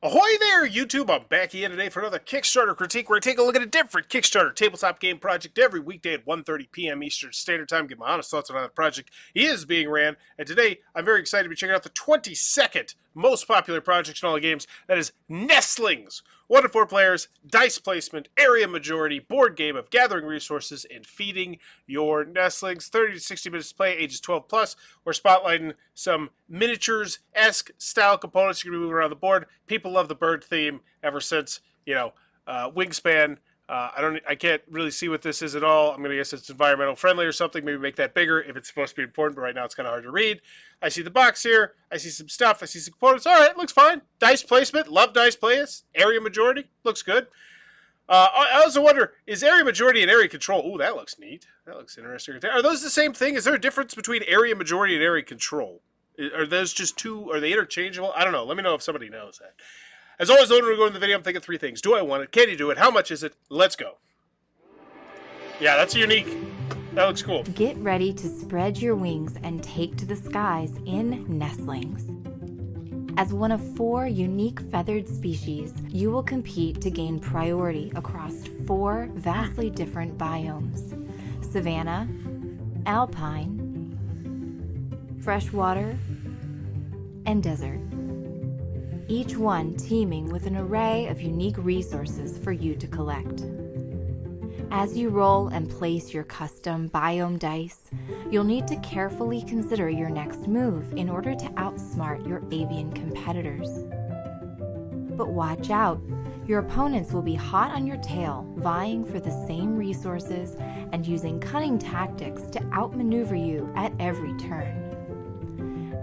Ahoy there, YouTube! I'm back again today for another Kickstarter critique where I take a look at a different Kickstarter tabletop game project every weekday at 1:30 p.m. Eastern Standard Time. Give my honest thoughts on how the project is being ran. And today, I'm very excited to be checking out the 22nd most popular project in all the games. That is Nestlings. 1 to 4 players, dice placement, area majority, board game of gathering resources and feeding your nestlings. 30 to 60 minutes to play, ages 12 plus. We're spotlighting some miniatures-esque style components. You're going to be moving around the board. People love the bird theme ever since, Wingspan. I can't really see what this is at all. I'm going to guess it's environmental friendly or something. Maybe make that bigger if it's supposed to be important, but right now it's kind of hard to read. I see the box here. I see some stuff. I see some components. All right, looks fine. Dice placement. Love dice plays. Area majority. Looks good. I also wonder, is area majority and area control? Ooh, that looks neat. That looks interesting. Are those the same thing? Is there a difference between area majority and area control? Are those just two? Are they interchangeable? I don't know. Let me know if somebody knows that. As always, when we go into the video, I'm thinking 3 things. Do I want it? Can you do it? How much is it? Let's go. Yeah, that's unique. That looks cool. Get ready to spread your wings and take to the skies in Nestlings. As one of 4 unique feathered species, you will compete to gain priority across 4 vastly different biomes: Savannah, Alpine, Freshwater, and Desert. Each one teeming with an array of unique resources for you to collect. As you roll and place your custom biome dice, you'll need to carefully consider your next move in order to outsmart your avian competitors. But watch out, your opponents will be hot on your tail, vying for the same resources and using cunning tactics to outmaneuver you at every turn.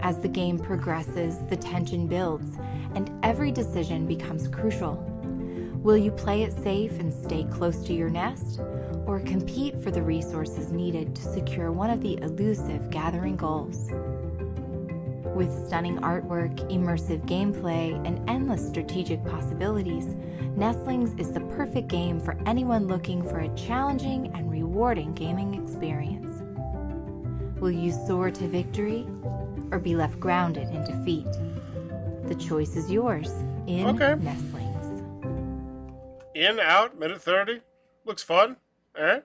As the game progresses, the tension builds, and every decision becomes crucial. Will you play it safe and stay close to your nest, or compete for the resources needed to secure one of the elusive gathering goals? With stunning artwork, immersive gameplay, and endless strategic possibilities, Nestlings is the perfect game for anyone looking for a challenging and rewarding gaming experience. Will you soar to victory, or be left grounded in defeat? The choice is yours in Nestlings. In, out, minute 30. Looks fun. All right.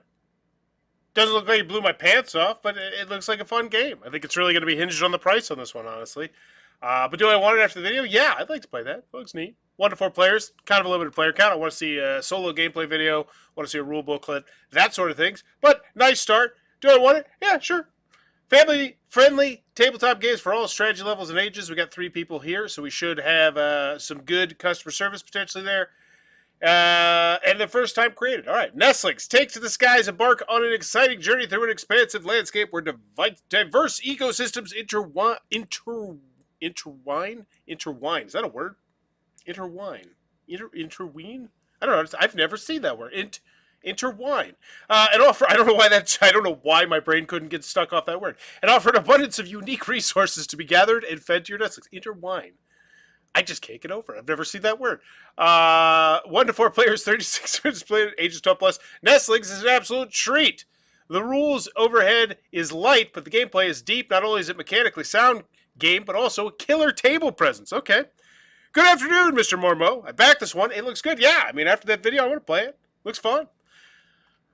Doesn't look like you blew my pants off, but it looks like a fun game. I think it's really going to be hinged on the price on this one, honestly. But do I want it after the video? Yeah, I'd like to play that. It looks neat. 1 to 4 players, kind of a limited player count. I want to see a solo gameplay video. Want to see a rule booklet, that sort of things. But nice start. Do I want it? Yeah, sure. Family-friendly tabletop games for all strategy levels and ages. We got 3 people here, so we should have some good customer service potentially there. And the first time created. All right, Nestlings, take to the skies, embark on an exciting journey through an expansive landscape where diverse ecosystems intertwine. Is that a word? Intertwine. Interween? I don't know. I've never seen that word. Intertwine. And offer. I don't know why my brain couldn't get stuck off that word. And offer an abundance of unique resources to be gathered and fed to your nestlings. Intertwine. I just can't get over it. I've never seen that word. 1 to 4 players, 36 minutes played, ages 12 plus. Nestlings is an absolute treat. The rules overhead is light, but the gameplay is deep. Not only is it mechanically sound game, but also a killer table presence. Okay. Good afternoon, Mr. Mormo. I backed this one. It looks good. Yeah, I mean, after that video, I want to play it. Looks fun.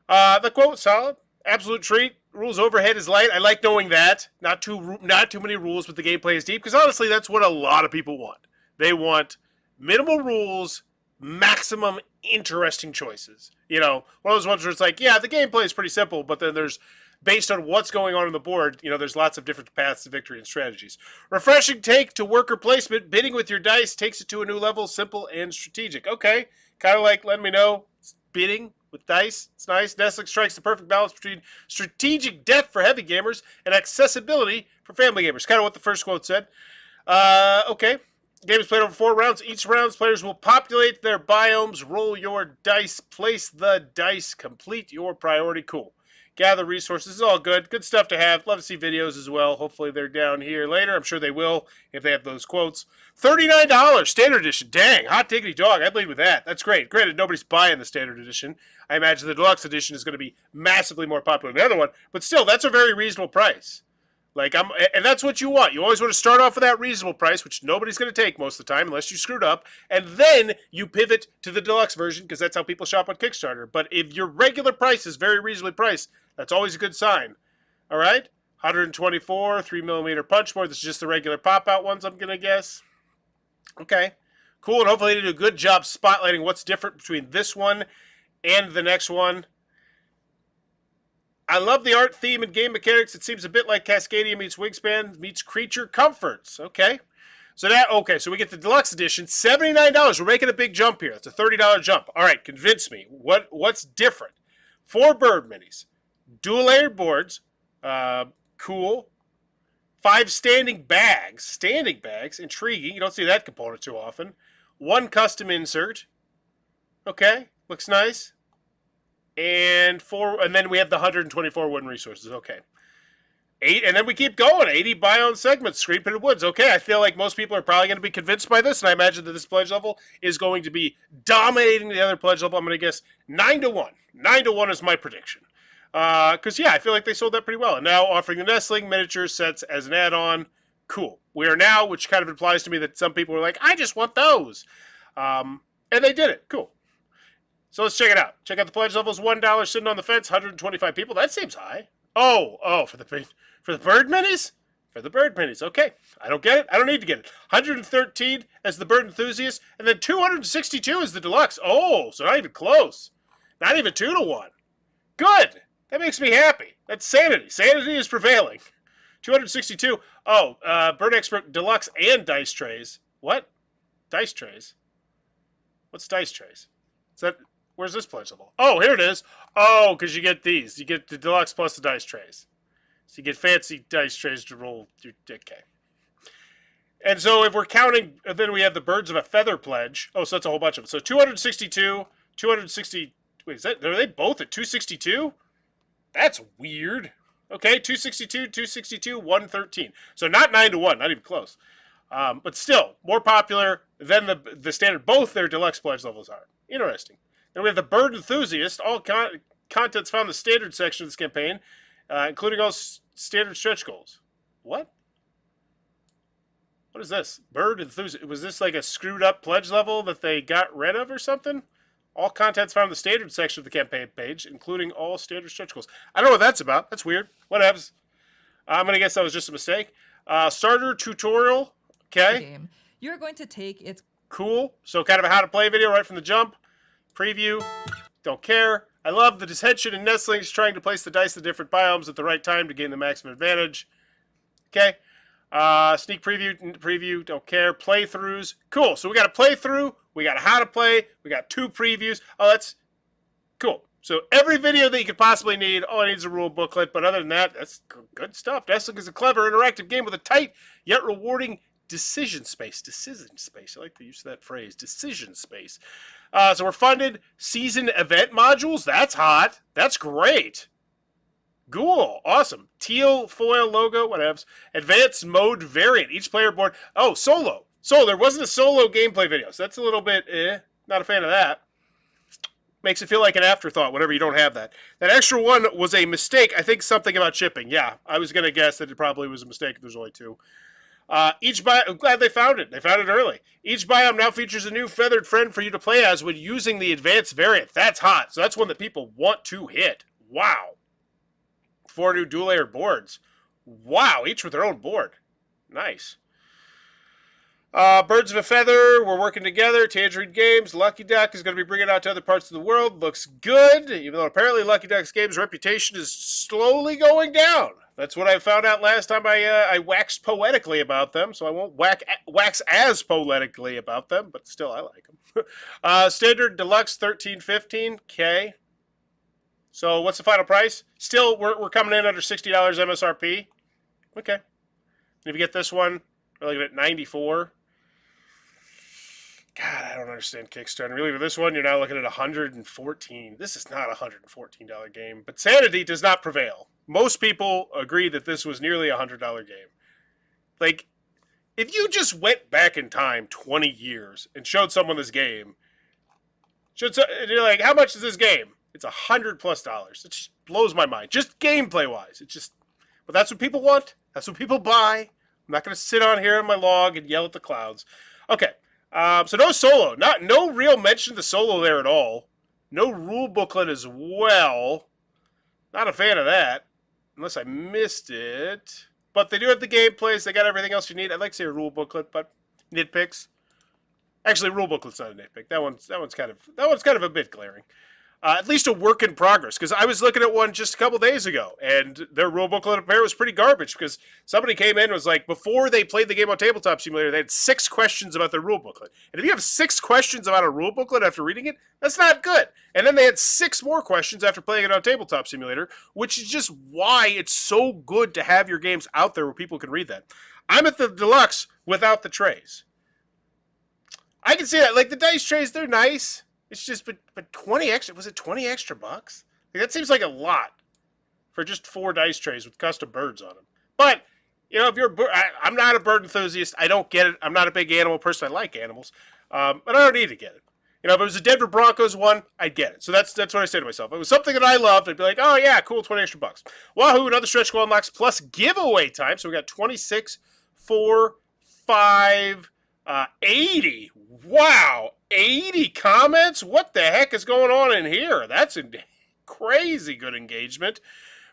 The quote was solid. Absolute treat. Rules overhead is light. I like knowing that. Not too many rules, but the gameplay is deep. Because honestly, that's what a lot of people want. They want minimal rules, maximum interesting choices. One of those ones where it's like, yeah, the gameplay is pretty simple, but then there's, based on what's going on the board, there's lots of different paths to victory and strategies. Refreshing take to worker placement. Bidding with your dice takes it to a new level, simple and strategic. Okay, kind of like letting me know bidding with dice. It's nice. Nestlings strikes the perfect balance between strategic depth for heavy gamers and accessibility for family gamers. Kind of what the first quote said. Okay. Game is played over 4 rounds. Each round, players will populate their biomes, roll your dice, place the dice, complete your priority. Cool. Gather resources. It's all good. Good stuff to have. Love to see videos as well. Hopefully they're down here later. I'm sure they will if they have those quotes. $39 standard edition. Dang, hot diggity dog. I'd lead with that. That's great. Granted, nobody's buying the standard edition. I imagine the deluxe edition is going to be massively more popular than the other one. But still, that's a very reasonable price. Like and that's what you want. You always want to start off with that reasonable price, which nobody's going to take most of the time unless you screwed up, and then you pivot to the deluxe version because that's how people shop on Kickstarter. But if your regular price is very reasonably priced, that's always a good sign. All right, 124 3mm punch board. This is just the regular pop out ones, I'm gonna guess. Okay, cool, and hopefully they do a good job spotlighting what's different between this one and the next one. I love the art, theme, and game mechanics. It seems a bit like Cascadia meets Wingspan meets Creature Comforts. Okay. So so we get the deluxe edition, $79. We're making a big jump here. It's a $30 jump. All right, convince me. What's different? 4 bird minis, dual layered boards, cool. 5 standing bags, intriguing. You don't see that component too often. 1 custom insert. Okay, looks nice. And then we have the 124 wooden resources. Okay. 8, and then we keep going. 80 biome segments, screen printed woods. Okay, I feel like most people are probably going to be convinced by this, and I imagine that this pledge level is going to be dominating the other pledge level. I'm going to guess 9-1. 9-1 is my prediction. Because, I feel like they sold that pretty well. And now offering the Nestling miniature sets as an add-on. Cool. We are now, which kind of implies to me that some people were like, I just want those. And they did it. Cool. So let's check it out. Check out the pledge levels. $1 sitting on the fence. 125 people. That seems high. Oh, for the bird minis? For the bird minis. Okay. I don't get it. I don't need to get it. 113 as the bird enthusiast. And then 262 as the deluxe. Oh, so not even close. Not even 2-1. Good. That makes me happy. That's sanity. Sanity is prevailing. 262. Bird Expert Deluxe and dice trays. What? Dice trays? What's dice trays? Is that... Where's this pledge level? Oh, here it is. Oh, because you get these. You get the deluxe plus the dice trays. So you get fancy dice trays to roll your... Okay. And so if we're counting, then we have the Birds of a Feather pledge. Oh, so that's a whole bunch of them. So 262, 260... Wait, are they both at 262? That's weird. Okay, 262, 262, 113. So not 9-1, not even close. But still, more popular than the standard. Both their deluxe pledge levels are. Interesting. Then we have the Bird Enthusiast. All contents found in the standard section of this campaign, including all standard stretch goals. What? What is this? Bird Enthusiast. Was this like a screwed up pledge level that they got rid of or something? All contents found in the standard section of the campaign page, including all standard stretch goals. I don't know what that's about. That's weird. Whatevs. I'm going to guess that was just a mistake. Starter tutorial. Okay. Game. You're going to take its... Cool. So kind of a how to play video right from the jump. Preview. Don't care. I love the dissension in Nestlings trying to place the dice in the different biomes at the right time to gain the maximum advantage. Okay. Sneak preview. Don't care. Playthroughs. Cool. So we got a playthrough. We got a how to play. We got 2 previews. Oh, that's cool. So every video that you could possibly need. All it needs is a rule booklet. But other than that, that's good stuff. Nestlings is a clever, interactive game with a tight yet rewarding decision space. Decision space. I like the use of that phrase. Decision space. So we're funded season event modules. That's hot. That's great. Cool. Awesome. Teal foil logo. Whatevs. Advanced mode variant. Each player board. Oh, solo. So there wasn't a solo gameplay video. So that's a little bit not a fan of that. Makes it feel like an afterthought whenever you don't have that. That extra one was a mistake. I think something about shipping. Yeah, I was going to guess that it probably was a mistake if there's only 2. Each biome, I'm glad they found it. They found it early. Each biome now features a new feathered friend for you to play as when using the advanced variant. That's hot. So that's one that people want to hit. Wow. 4 new dual layer boards. Wow, each with their own board. Nice. Birds of a Feather, we're working together. Tangerine Games, Lucky Duck is going to be bringing it out to other parts of the world. Looks good, even though apparently Lucky Duck's game's reputation is slowly going down. That's what I found out last time I waxed poetically about them, so I won't wax as poetically about them, but still I like them. Standard Deluxe $13.15, okay. So what's the final price? Still, we're coming in under $60 MSRP. Okay. And if you get this one, we're looking at $94. God, I don't understand Kickstarter. Really, with this one, you're now looking at $114. This is not a $114 game, but sanity does not prevail. Most people agree that this was nearly a $100 game. Like, if you just went back in time 20 years and showed someone this game, and you're like, how much is this game? It's $100+. It just blows my mind. Just gameplay-wise. But that's what people want. That's what people buy. I'm not going to sit on here on my log and yell at the clouds. Okay. So no solo. No real mention of the solo there at all. No rule booklet as well. Not a fan of that. Unless I missed it. But they do have the gameplays. They got everything else you need. I'd like to see a rule booklet, but nitpicks. Actually, rule booklet's not a nitpick. That one's kind of a bit glaring. At least a work in progress, because I was looking at one just a couple days ago, and their rule booklet up there was pretty garbage, because somebody came in and was like, before they played the game on Tabletop Simulator, they had 6 questions about their rule booklet. And if you have 6 questions about a rule booklet after reading it, that's not good. And then they had 6 more questions after playing it on Tabletop Simulator, which is just why it's so good to have your games out there where people can read that. I'm at the Deluxe without the trays. I can see that. Like, the dice trays, they're nice. It's just, but 20 extra, was it 20 extra bucks? Like, that seems like a lot for just 4 dice trays with custom birds on them. But, you know, if you're, I'm not a bird enthusiast. I don't get it. I'm not a big animal person. I like animals. But I don't need to get it. You know, if it was a Denver Broncos one, I'd get it. So that's what I say to myself. If it was something that I loved, I'd be like, oh yeah, cool, 20 extra bucks. Wahoo, another stretch goal unlocks plus giveaway time. So we got 26, 4, 5, 80. Wow, 80 comments? What the heck is going on in here? That's a crazy good engagement.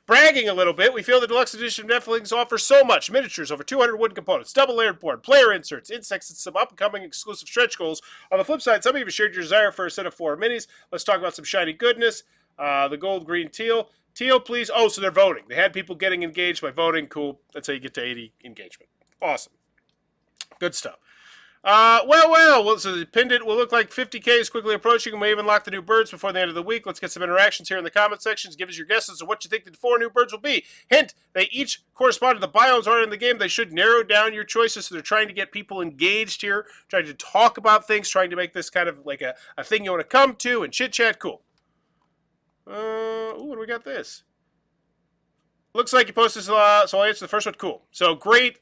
Bragging a little bit, we feel the deluxe edition of Nestlings offers so much. Miniatures, over 200 wooden components, double layered board, player inserts, insects, and some up-and-coming exclusive stretch goals. On the flip side, some of you have shared your desire for a set of 4 minis. Let's talk about some shiny goodness. The gold, green, teal. Teal, please. Oh, so they're voting. They had people getting engaged by voting. Cool. That's how you get to 80 engagement. Awesome. Good stuff. Well, so the pendant will look like 50k is quickly approaching, and we even lock the new birds before the end of the week. Let's get some interactions here in the comment sections. Give us your guesses of what you think the 4 new birds will be. Hint, they each correspond to the biomes already in the game. They should narrow down your choices, so they're trying to get people engaged here, trying to talk about things, trying to make this kind of like a thing you want to come to and chit-chat. Cool. What do we got this? Looks like you posted, so I'll answer the first one. Cool. So great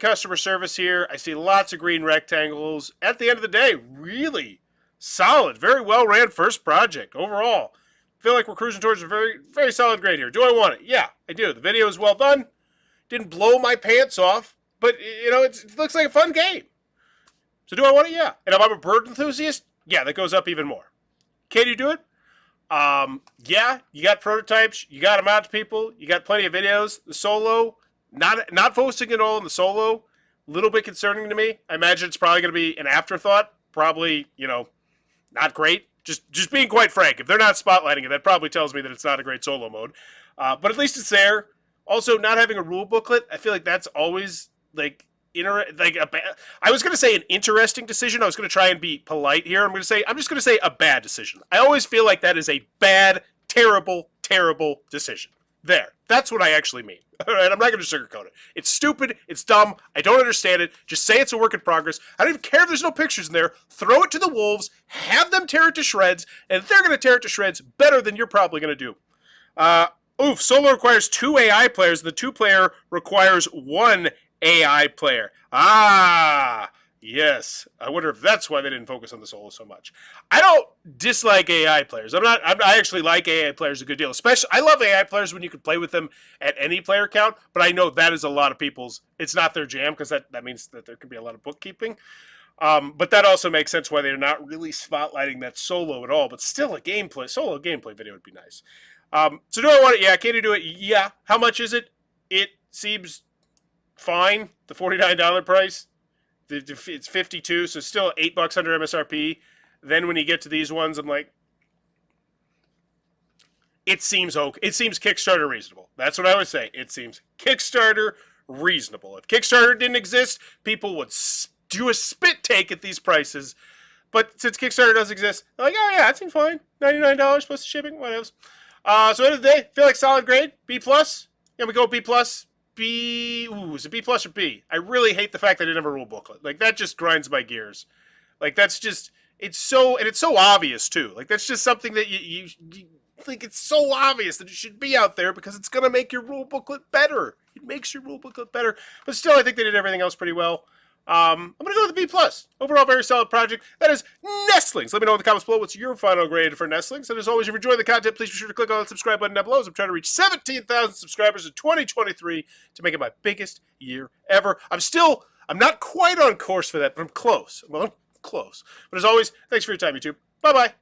customer service here. I see lots of green rectangles. At the end of the day, really solid, very well ran first project overall. Feel like we're cruising towards a very, very solid grade here. Do I want it? Yeah, I do. The video is well done. Didn't blow my pants off, but you know, it looks like a fun game. So do I want it? Yeah. And if I'm a bird enthusiast, yeah, that goes up even more. Can you do it? Yeah, you got prototypes, you got them out to people, you got plenty of videos. The solo, not focusing at all on the solo, a little bit concerning to me. I imagine it's probably going to be an afterthought. Probably, you know, not great. Just being quite frank, if they're not spotlighting it, that probably tells me that it's not a great solo mode. But at least it's there. Also, not having a rule booklet, I feel like that's always like I was going to say an interesting decision. I was going to try and be polite here. I'm just going to say a bad decision. I always feel like that is a bad, terrible, terrible decision. There. That's what I actually mean. All right, I'm not going to sugarcoat it. It's stupid. It's dumb. I don't understand it. Just say it's a work in progress. I don't even care if there's no pictures in there. Throw it to the wolves. Have them tear it to shreds. And they're going to tear it to shreds better than you're probably going to do. Solo requires 2 AI players. The 2-player requires 1 AI player. Yes. I wonder if that's why they didn't focus on the solo so much. I don't dislike AI players. I actually like AI players a good deal. Especially, I love AI players when you can play with them at any player count, but I know that is a lot of people's, it's not their jam, because that means that there could be a lot of bookkeeping. But that also makes sense why they're not really spotlighting that solo at all, but still a solo gameplay video would be nice. So do I want it? Yeah. Can you do it? Yeah. How much is it? It seems fine. The $49 price. It's 52, so still $8 under MSRP. Then when you get to these ones, I'm like, it seems okay. It seems Kickstarter reasonable. That's what I would say. It seems Kickstarter reasonable. If Kickstarter didn't exist, people would do a spit take at these prices. But since Kickstarter does exist, they're like, oh yeah, that seems fine. $99 plus the shipping, what else? So end of the day, feel like solid grade, B+. Yeah, we go B+. Is it B+ or B? I really hate the fact that I didn't have a rule booklet. Like, that just grinds my gears. Like, that's just, it's so obvious, too. Like, that's just something that you think it's so obvious that it should be out there because it's going to make your rule booklet better. It makes your rule booklet better. But still, I think they did everything else pretty well. I'm going to go with the B+. Overall, very solid project. That is Nestlings. Let me know in the comments below what's your final grade for Nestlings. And as always, if you're enjoying the content, please be sure to click on the subscribe button down below. As I'm trying to reach 17,000 subscribers in 2023 to make it my biggest year ever. I'm not quite on course for that, but I'm close. Well, I'm close. But as always, thanks for your time, YouTube. Bye-bye.